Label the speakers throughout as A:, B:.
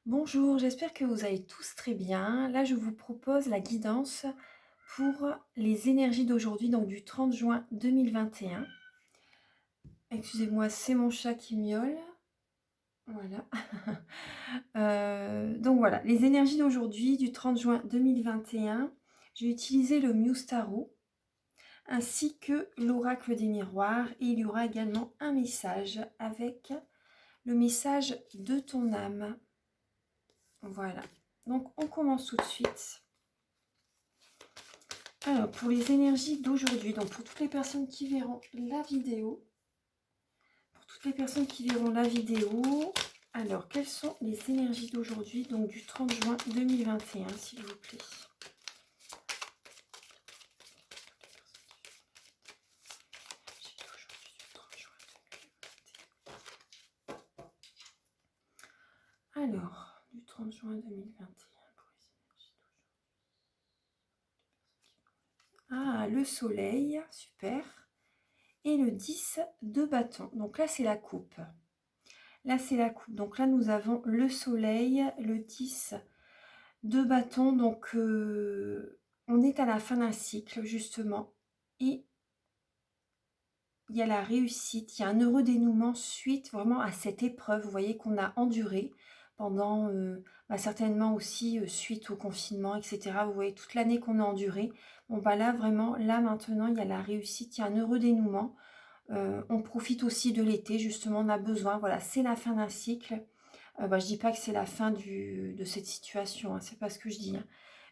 A: Bonjour, j'espère que vous allez tous très bien. Là, je vous propose la guidance pour les énergies d'aujourd'hui, donc du 30 juin 2021. Excusez-moi, c'est mon chat qui miaule. Voilà. Donc voilà, les énergies d'aujourd'hui, du 30 juin 2021. J'ai utilisé le Muse Tarot ainsi que l'oracle des miroirs. Et il y aura également un message avec le message de ton âme. Voilà. Donc on commence tout de suite. Alors, pour les énergies d'aujourd'hui, donc pour toutes les personnes qui verront la vidéo, alors, quelles sont les énergies d'aujourd'hui, donc du 30 juin 2021, s'il vous plaît? Alors, du 30 juin 2021, pour les énergies d'aujourd'hui. Ah, le soleil, super. Et le 10 de bâton. Donc là, c'est la coupe. Donc là, nous avons le soleil, le 10 de bâton. Donc, on est à la fin d'un cycle, justement. Et il y a la réussite, il y a un heureux dénouement suite vraiment à cette épreuve, vous voyez, qu'on a endurée pendant, certainement aussi suite au confinement, etc. Vous voyez, toute l'année qu'on a enduré. Bon, bah là, vraiment, là, maintenant, il y a la réussite, il y a un heureux dénouement. On profite aussi de l'été, justement, on a besoin. Voilà, c'est la fin d'un cycle. Je dis pas que c'est la fin de cette situation, hein, c'est pas ce que je dis. Hein.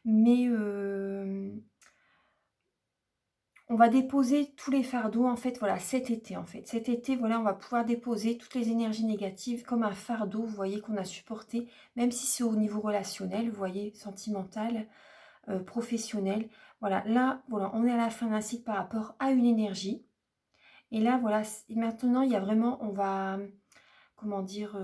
A: Mais on va déposer tous les fardeaux, en fait, voilà, cet été, en fait. Cet été, voilà, on va pouvoir déposer toutes les énergies négatives comme un fardeau, vous voyez, qu'on a supporté, même si c'est au niveau relationnel, vous voyez, sentimental, professionnel. Voilà, là, voilà, on est à la fin d'un cycle par rapport à une énergie. Et là, voilà, maintenant, il y a vraiment, on va, comment dire,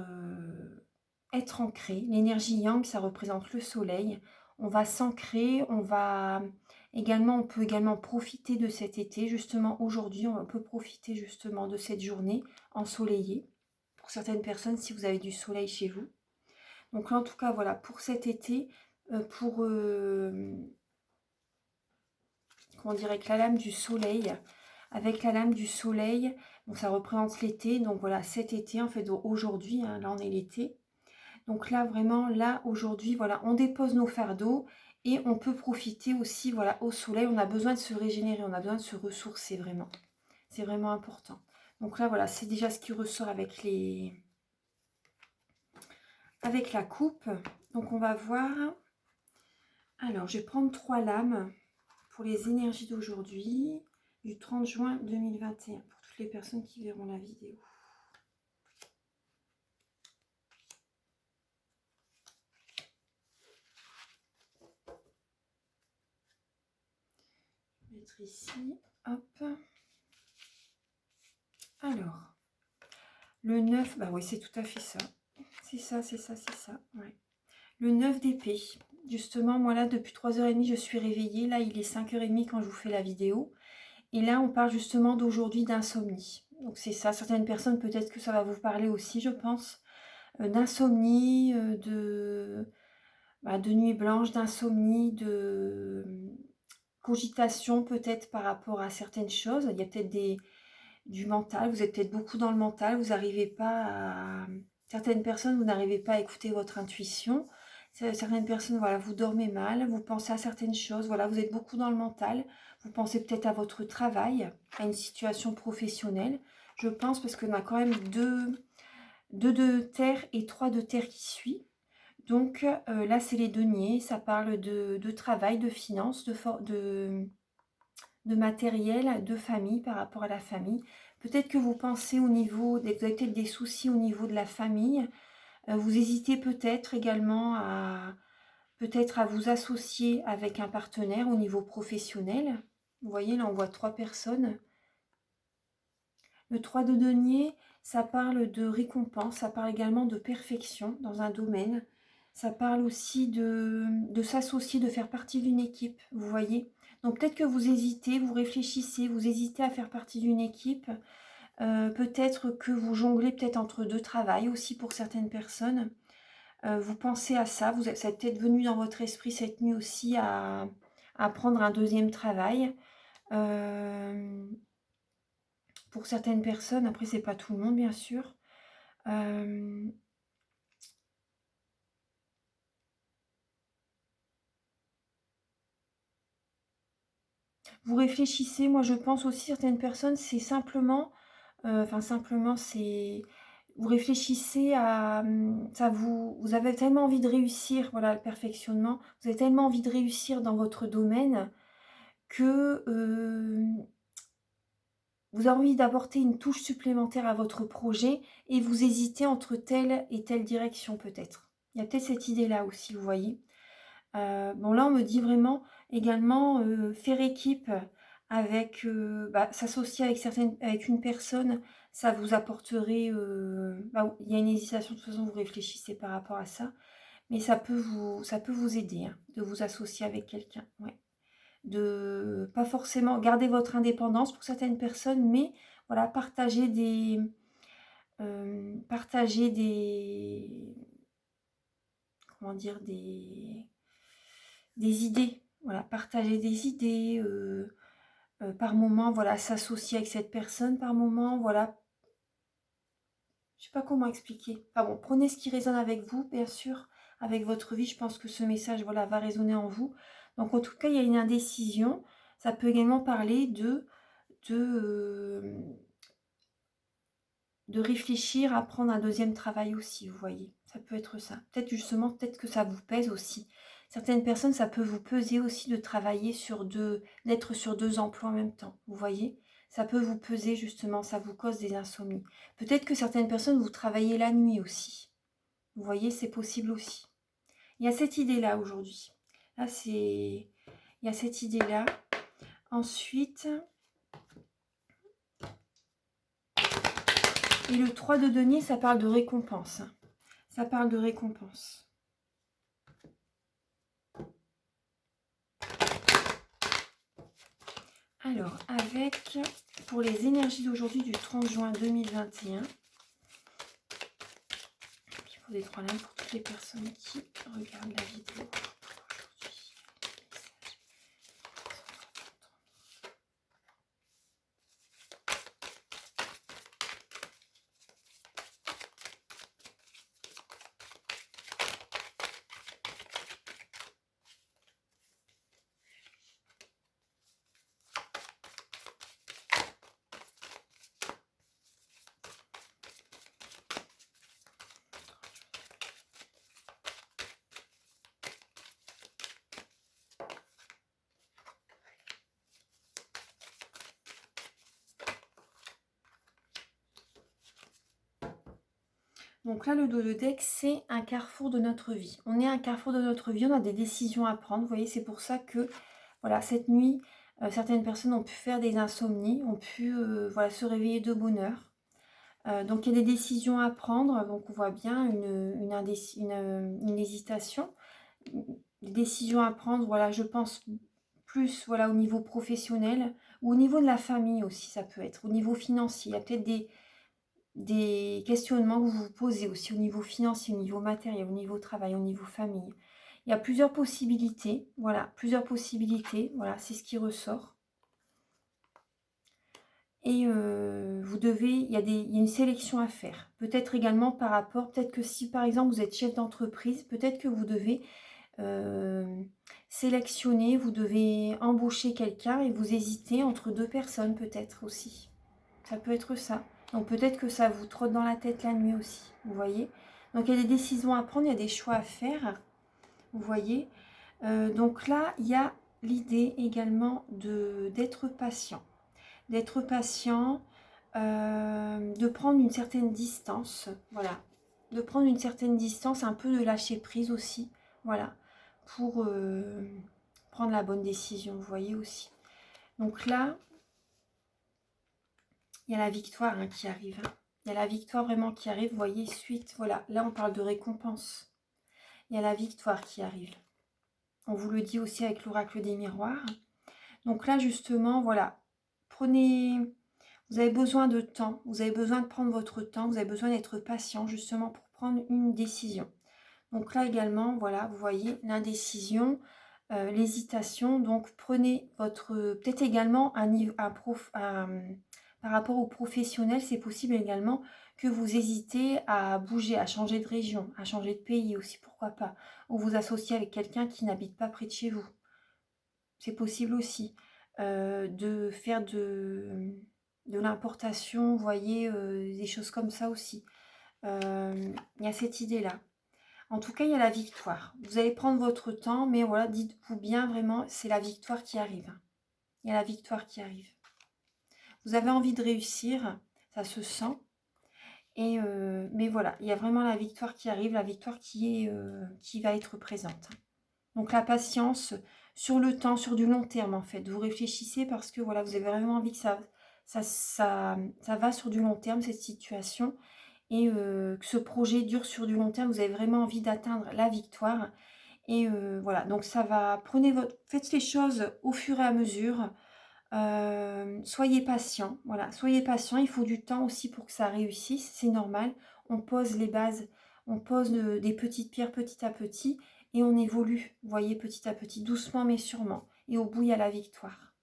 A: être ancré. L'énergie yang, ça représente le soleil. On va s'ancrer, on peut également profiter de cet été. Justement, aujourd'hui, on peut profiter justement de cette journée ensoleillée. Pour certaines personnes, si vous avez du soleil chez vous. Donc là, en tout cas, voilà, pour cet été, comment dire, avec la lame du soleil, donc ça représente l'été. Donc voilà, cet été, en fait, aujourd'hui, hein, là, on est l'été. Donc là, vraiment, là, aujourd'hui, voilà, on dépose nos fardeaux et on peut profiter aussi, voilà, au soleil. On a besoin de se régénérer, on a besoin de se ressourcer, vraiment. C'est vraiment important. Donc là, voilà, c'est déjà ce qui ressort avec la coupe. Donc on va voir. Alors, je vais prendre 3 lames pour les énergies d'aujourd'hui, du 30 juin 2021, pour toutes les personnes qui verront la vidéo. Je vais mettre ici, hop. Alors, le 9, bah oui, c'est tout à fait ça. C'est ça, c'est ça, c'est ça, ouais. Le 9 d'épée. Justement, moi là, depuis 3h30, je suis réveillée. Là, il est 5h30 quand je vous fais la vidéo. Et là, on parle justement d'aujourd'hui d'insomnie. Donc c'est ça, certaines personnes, peut-être que ça va vous parler aussi, je pense. D'insomnie, de nuit blanche, d'insomnie, de cogitation peut-être par rapport à certaines choses. Il y a peut-être du mental, vous êtes peut-être beaucoup dans le mental, vous n'arrivez pas à... Certaines personnes, vous n'arrivez pas à écouter votre intuition. Certaines personnes, voilà, vous dormez mal, vous pensez à certaines choses, voilà, vous êtes beaucoup dans le mental. Vous pensez peut-être à votre travail, à une situation professionnelle. Je pense parce qu'on a quand même deux de terre et 3 de terre qui suit. Donc là, c'est les deniers, ça parle de travail, de finances, de matériel, de famille, par rapport à la famille. Peut-être que vous pensez au niveau, vous avez peut-être des soucis au niveau de la famille. Vous hésitez peut-être également peut-être à vous associer avec un partenaire au niveau professionnel. Vous voyez, là, on voit 3 personnes. Le 3 de denier, ça parle de récompense, ça parle également de perfection dans un domaine. Ça parle aussi de s'associer, de faire partie d'une équipe, vous voyez. Donc peut-être que vous hésitez, vous réfléchissez, vous hésitez à faire partie d'une équipe. Peut-être que vous jonglez peut-être entre 2 travails aussi pour certaines personnes. Vous pensez à ça, ça est peut-être venu dans votre esprit cette nuit aussi à prendre un deuxième travail. Pour certaines personnes, après c'est pas tout le monde bien sûr. Vous réfléchissez, moi je pense aussi certaines personnes, c'est simplement, enfin simplement c'est vous réfléchissez à, ça vous avez tellement envie de réussir, voilà le perfectionnement, vous avez tellement envie de réussir dans votre domaine que, vous avez envie d'apporter une touche supplémentaire à votre projet et vous hésitez entre telle et telle direction peut-être. Il y a peut-être cette idée-là aussi, vous voyez? Bon là, on me dit vraiment également, faire équipe avec, s'associer avec une personne, ça vous apporterait, il y a une hésitation, de toute façon, vous réfléchissez par rapport à ça, mais ça peut vous aider, hein, de vous associer avec quelqu'un, ouais. De pas forcément garder votre indépendance pour certaines personnes, mais voilà, partager des comment dire? Des idées, voilà, partager des idées, par moment, voilà, s'associer avec cette personne par moment, voilà. Je sais pas comment expliquer. Enfin bon, prenez ce qui résonne avec vous, bien sûr, avec votre vie. Je pense que ce message, voilà, va résonner en vous. Donc en tout cas, il y a une indécision. Ça peut également parler de, de réfléchir à prendre un deuxième travail aussi, vous voyez. Ça peut être ça. Peut-être justement, peut-être que ça vous pèse aussi. Certaines personnes, ça peut vous peser aussi de travailler d'être sur 2 emplois en même temps, vous voyez. Ça peut vous peser justement, ça vous cause des insomnies. Peut-être que certaines personnes, vous travaillez la nuit aussi. Vous voyez, c'est possible aussi. Il y a cette idée-là aujourd'hui. Là, il y a cette idée-là. Ensuite, et le 3 de denier, ça parle de récompense. Ça parle de récompense. Alors, pour les énergies d'aujourd'hui du 30 juin 2021, il faut des 3 lames pour toutes les personnes qui regardent la vidéo aujourd'hui. Donc là, le dos de deck, c'est un carrefour de notre vie. On est à un carrefour de notre vie, on a des décisions à prendre. Vous voyez, c'est pour ça que, voilà, cette nuit, certaines personnes ont pu faire des insomnies, ont pu voilà, se réveiller de bonne heure. Donc il y a des décisions à prendre. Donc on voit bien une hésitation. Des décisions à prendre, voilà, je pense plus voilà, au niveau professionnel ou au niveau de la famille aussi, ça peut être. Au niveau financier, il y a peut-être des questionnements que vous vous posez aussi au niveau financier, au niveau matériel, au niveau travail, au niveau famille. Il y a plusieurs possibilités, voilà, c'est ce qui ressort. Et il y a une sélection à faire. Peut-être également peut-être que si par exemple vous êtes chef d'entreprise, peut-être que vous devez sélectionner, vous devez embaucher quelqu'un et vous hésitez entre 2 personnes peut-être aussi. Ça peut être ça. Donc peut-être que ça vous trotte dans la tête la nuit aussi, vous voyez. Donc il y a des décisions à prendre, il y a des choix à faire, vous voyez. Donc là, il y a l'idée également d'être patient. D'être patient, de prendre une certaine distance, voilà. De prendre une certaine distance, un peu de lâcher prise aussi, voilà. Pour prendre la bonne décision, vous voyez aussi. Donc là, il y a la victoire qui arrive. Il y a la victoire vraiment qui arrive. Vous voyez, suite, voilà. Là, on parle de récompense. Il y a la victoire qui arrive. On vous le dit aussi avec l'oracle des miroirs. Donc là, justement, voilà. Vous avez besoin de temps. Vous avez besoin de prendre votre temps. Vous avez besoin d'être patient, justement, pour prendre une décision. Donc là également, voilà, vous voyez, l'indécision, l'hésitation. Donc prenez votre, peut-être également par rapport aux professionnels, c'est possible également que vous hésitez à bouger, à changer de région, à changer de pays aussi, pourquoi pas. Ou vous associer avec quelqu'un qui n'habite pas près de chez vous. C'est possible aussi. De faire de l'importation, vous voyez, des choses comme ça aussi. Il y a cette idée-là. En tout cas, il y a la victoire. Vous allez prendre votre temps, mais voilà, dites-vous bien vraiment, c'est la victoire qui arrive. Il y a la victoire qui arrive. Vous avez envie de réussir, ça se sent. Mais voilà, il y a vraiment la victoire qui arrive, la victoire qui va être présente. Donc la patience sur le temps, sur du long terme en fait. Vous réfléchissez parce que voilà, vous avez vraiment envie que ça va sur du long terme cette situation. Et que ce projet dure sur du long terme, vous avez vraiment envie d'atteindre la victoire. Et voilà, donc ça va, faites les choses au fur et à mesure. Soyez patient, voilà, soyez patient, il faut du temps aussi pour que ça réussisse, c'est normal. On pose les bases, on pose des petites pierres petit à petit et on évolue, vous voyez, petit à petit, doucement mais sûrement. Et au bout, il y a la victoire.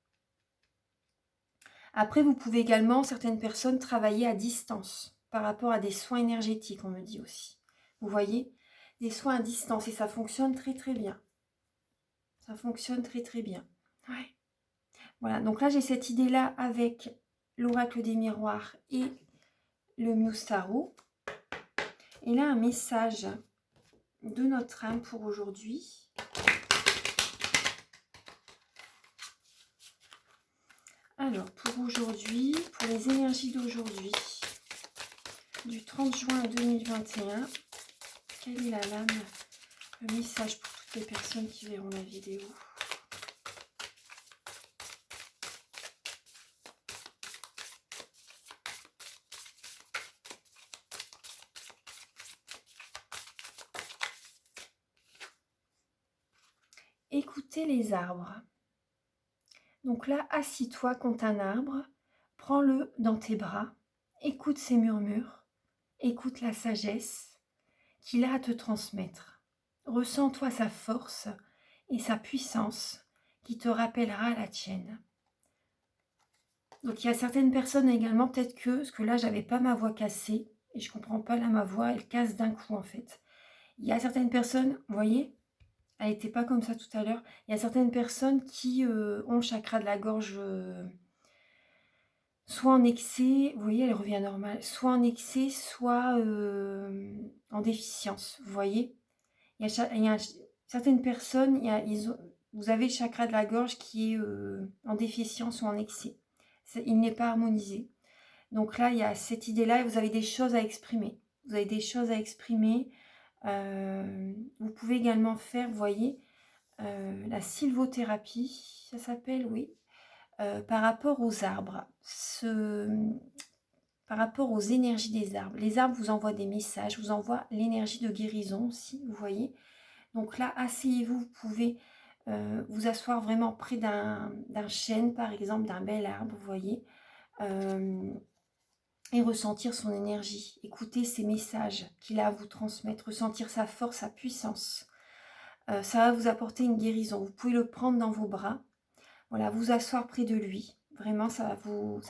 A: Après, vous pouvez également, certaines personnes, travailler à distance par rapport à des soins énergétiques, on me dit aussi. Vous voyez, des soins à distance et ça fonctionne très très bien. Ça fonctionne très très bien. Ouais. Voilà, donc là j'ai cette idée-là avec l'oracle des miroirs et le Muse Tarot. Et là un message de notre âme pour aujourd'hui. Alors pour aujourd'hui, pour les énergies d'aujourd'hui, du 30 juin 2021, quelle est la lame, le message pour toutes les personnes qui verront la vidéo? Écoutez les arbres. Donc là, assis-toi contre un arbre, prends-le dans tes bras, écoute ses murmures, écoute la sagesse qu'il a à te transmettre. Ressens-toi sa force et sa puissance qui te rappellera la tienne. Donc il y a certaines personnes également, peut-être parce que là, j'avais pas ma voix cassée, et je comprends pas là, ma voix, elle casse d'un coup en fait. Il y a certaines personnes, vous voyez, elle n'était pas comme ça tout à l'heure. Il y a certaines personnes qui ont le chakra de la gorge soit en excès, vous voyez, elle revient normale, soit en excès, soit en déficience, vous voyez. Certaines personnes, vous avez le chakra de la gorge qui est en déficience ou en excès. Il n'est pas harmonisé. Donc là, il y a cette idée-là et vous avez des choses à exprimer. Vous avez des choses à exprimer. Vous pouvez également faire, vous voyez, la sylvothérapie, ça s'appelle, oui, par rapport aux arbres. Par rapport aux énergies des arbres. Les arbres vous envoient des messages, vous envoient l'énergie de guérison aussi, vous voyez. Donc là, asseyez-vous, vous pouvez vous asseoir vraiment près d'un chêne, par exemple, d'un bel arbre, vous voyez, et ressentir son énergie. Écoutez ces messages qu'il a à vous transmettre, ressentir sa force, sa puissance. Ça va vous apporter une guérison. Vous pouvez le prendre dans vos bras, voilà, vous asseoir près de lui. Vraiment, ça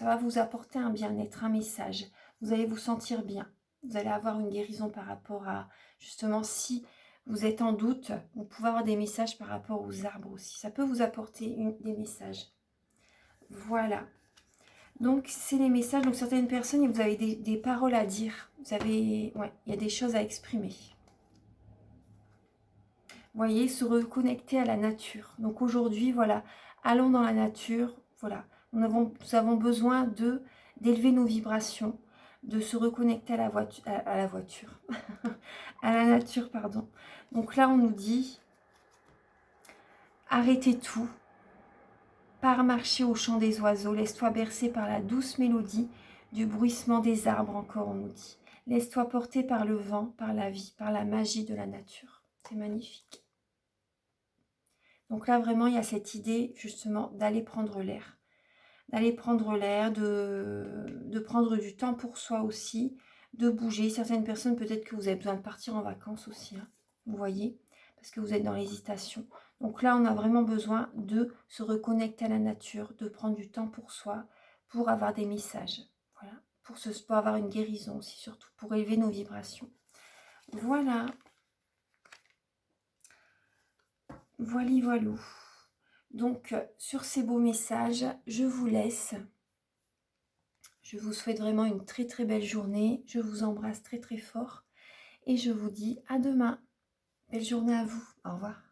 A: va vous apporter un bien-être, un message. Vous allez vous sentir bien. Vous allez avoir une guérison par rapport à, justement, si vous êtes en doute, vous pouvez avoir des messages par rapport aux arbres aussi. Ça peut vous apporter des messages. Voilà. Donc, c'est les messages. Donc, certaines personnes, vous avez des paroles à dire. Vous avez, ouais, il y a des choses à exprimer. Vous voyez, se reconnecter à la nature. Donc, aujourd'hui, voilà, allons dans la nature. Voilà, nous avons besoin d'élever nos vibrations, de se reconnecter à la voiture, à la nature, pardon. Donc là, on nous dit, arrêtez tout, pars marcher au chant des oiseaux, laisse-toi bercer par la douce mélodie du bruissement des arbres, encore on nous dit. Laisse-toi porter par le vent, par la vie, par la magie de la nature. C'est magnifique. Donc là, vraiment, il y a cette idée, justement, d'aller prendre l'air. D'aller prendre l'air, de prendre du temps pour soi aussi, de bouger. Certaines personnes, peut-être que vous avez besoin de partir en vacances aussi. Hein. vous voyez, parce que vous êtes dans l'hésitation. Donc là, on a vraiment besoin de se reconnecter à la nature, de prendre du temps pour soi, pour avoir des messages, voilà, pour avoir une guérison aussi, surtout pour élever nos vibrations. Voilà, voilou. Donc, sur ces beaux messages, je vous laisse. Je vous souhaite vraiment une très très belle journée. Je vous embrasse très très fort et je vous dis à demain. Belle journée à vous. Au revoir.